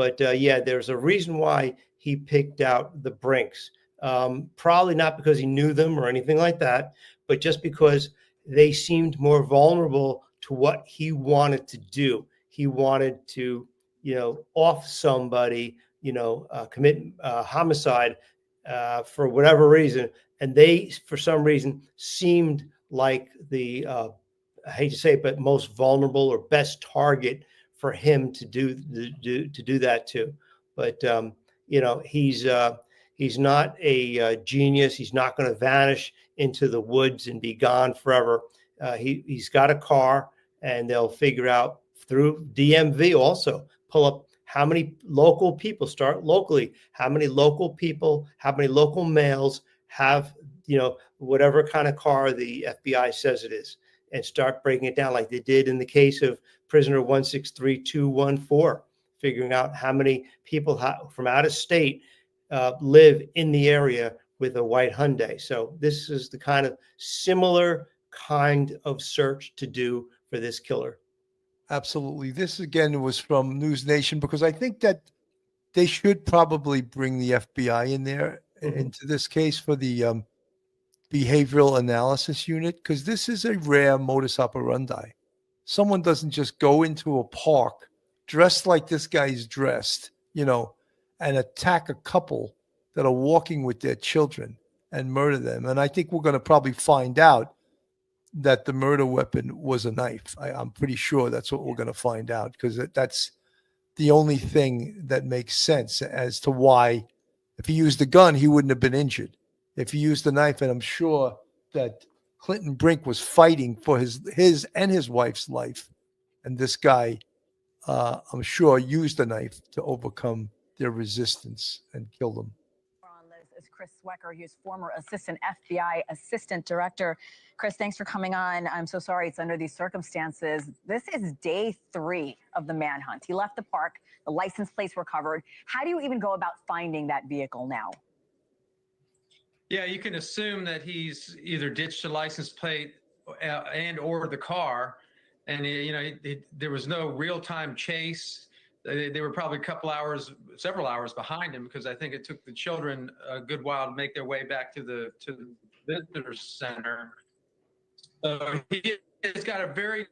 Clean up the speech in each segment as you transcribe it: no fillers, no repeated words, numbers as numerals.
But yeah, there's a reason why he picked out the Brinks. Probably not because he knew them or anything like that, but just because they seemed more vulnerable to what he wanted to do. He wanted to, off somebody, commit homicide for whatever reason. And they, for some reason, seemed like the, I hate to say it, but most vulnerable or best target for him to do that to. But he's not a genius. He's not going to vanish into the woods and be gone forever. He's got a car, and they'll figure out through DMV also pull up how many local people, start locally, how many local people, how many local males have whatever kind of car the FBI says it is, and start breaking it down like they did in the case of prisoner 163214, figuring out how many people from out of state live in the area with a white Hyundai. So this is the kind of similar kind of search to do for this killer. Absolutely. This again was from News Nation, because I think that they should probably bring the FBI in there into this case for the behavioral analysis unit, because this is a rare modus operandi. Someone doesn't just go into a park dressed like this guy's dressed, and attack a couple that are walking with their children and murder them. And I think we're going to probably find out that the murder weapon was a knife. I'm pretty sure that's what we're going to find out, because that's the only thing that makes sense as to why, if he used a gun, he wouldn't have been injured. If he used a knife, and I'm sure that Clinton Brink was fighting for his and his wife's life, and this guy, I'm sure, used a knife to overcome their resistance and kill them. On this is Chris Swecker. He is former assistant FBI assistant director. Chris, thanks for coming on. I'm so sorry it's under these circumstances. This is day 3 of the manhunt. He left the park. The license plates were covered. How do you even go about finding that vehicle now? Yeah, you can assume that he's either ditched the license plate and or the car, and there was no real-time chase. They were probably several hours behind him, because I think it took the children a good while to make their way back to the visitor center. So he has got a very,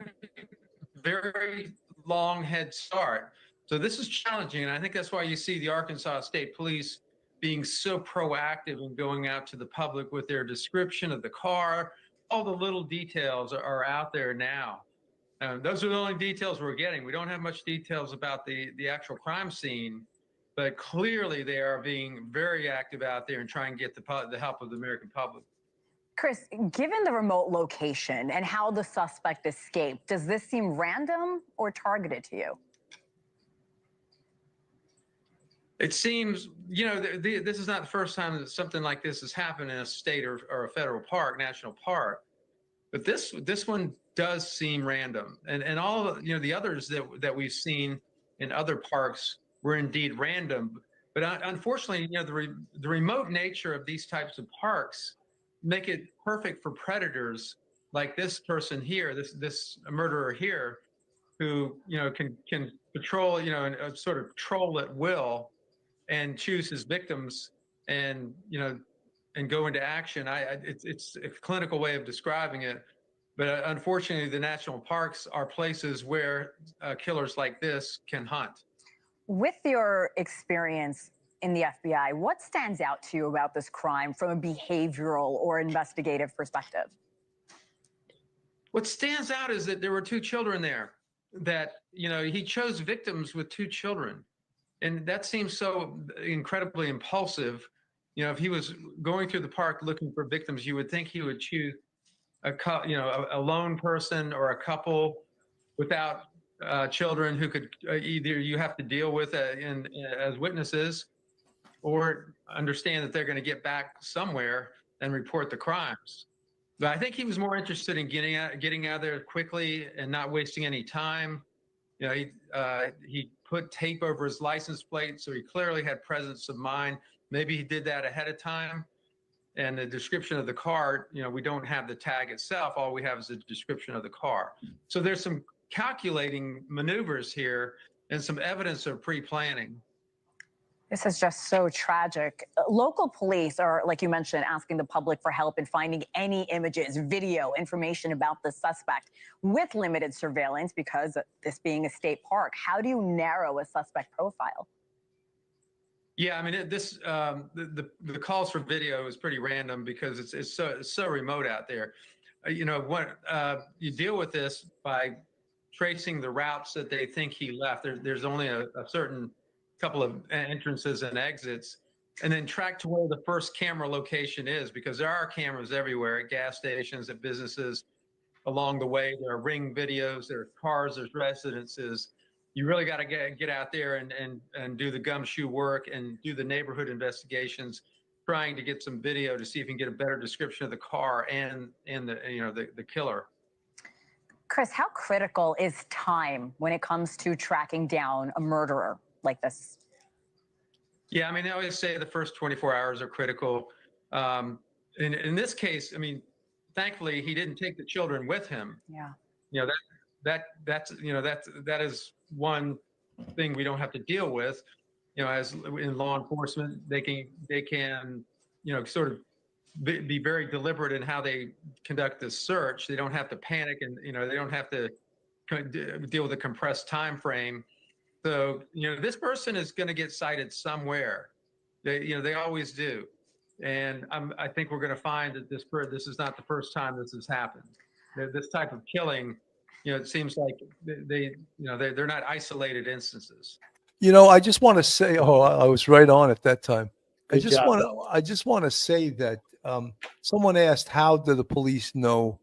very long head start. So this is challenging, and I think that's why you see the Arkansas State Police being so proactive in going out to the public with their description of the car. All the little details are out there now. Those are the only details we're getting. We don't have much details about the actual crime scene, but clearly they are being very active out there and trying to get the help of the American public. Chris, given the remote location and how the suspect escaped, does this seem random or targeted to you? It seems, this is not the first time that something like this has happened in a state or a federal park, national park. But this one does seem random, and all of the others that we've seen in other parks were indeed random. But unfortunately, the remote nature of these types of parks make it perfect for predators like this person here, this murderer here, who can patrol, and sort of troll at will, and choose his victims, and go into action. It's a clinical way of describing it, but unfortunately, the national parks are places where killers like this can hunt. With your experience in the FBI, what stands out to you about this crime from a behavioral or investigative perspective? What stands out is that there were 2 children there, that he chose victims with 2 children. And that seems so incredibly impulsive. If he was going through the park looking for victims, you would think he would choose a lone person or a couple without children who could either you have to deal with as witnesses, or understand that they're going to get back somewhere and report the crimes. But I think he was more interested in getting out of there quickly and not wasting any time. He put tape over his license plate, so he clearly had presence of mind. Maybe he did that ahead of time. And the description of the car, we don't have the tag itself. All we have is the description of the car. So there's some calculating maneuvers here and some evidence of pre-planning. This is just so tragic. Local police are, like you mentioned, asking the public for help in finding any images, video, information about the suspect with limited surveillance because this being a state park. How do you narrow a suspect profile? Yeah, I mean, the calls for video is pretty random because it's so remote out there. What you deal with this by tracing the routes that they think he left. There's only a certain couple of entrances and exits, and then track to where the first camera location is, because there are cameras everywhere at gas stations, at businesses along the way. There are ring videos, there are cars, there's residences. You really got to get out there and do the gumshoe work and do the neighborhood investigations, trying to get some video to see if you can get a better description of the car and the killer. Chris, how critical is time when it comes to tracking down a murderer like this? Yeah, I mean, I always say the first 24 hours are critical. In this case, I mean, thankfully he didn't take the children with him. Yeah. That is one thing we don't have to deal with. As in law enforcement, they can sort of be very deliberate in how they conduct this search. They don't have to panic, and they don't have to deal with a compressed time frame. So this person is going to get cited somewhere. They always do, and I think we're going to find that this is not the first time this has happened. This type of killing, it seems like they're not isolated instances. I just want to say, I was right on at that time. Good job. I just want to say that someone asked, how do the police know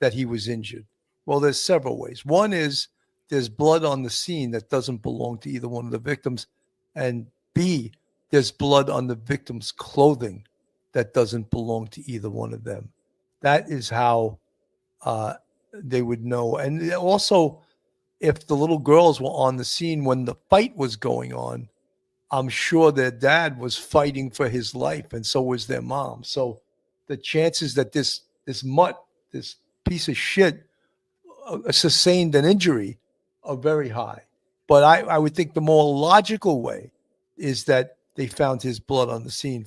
that he was injured? Well, there's several ways. One is there's blood on the scene that doesn't belong to either one of the victims. And B, there's blood on the victim's clothing that doesn't belong to either one of them. That is how they would know. And also, if the little girls were on the scene when the fight was going on, I'm sure their dad was fighting for his life, and so was their mom. So the chances that this mutt, this piece of shit, sustained an injury are very high. But I would think the more logical way is that they found his blood on the scene.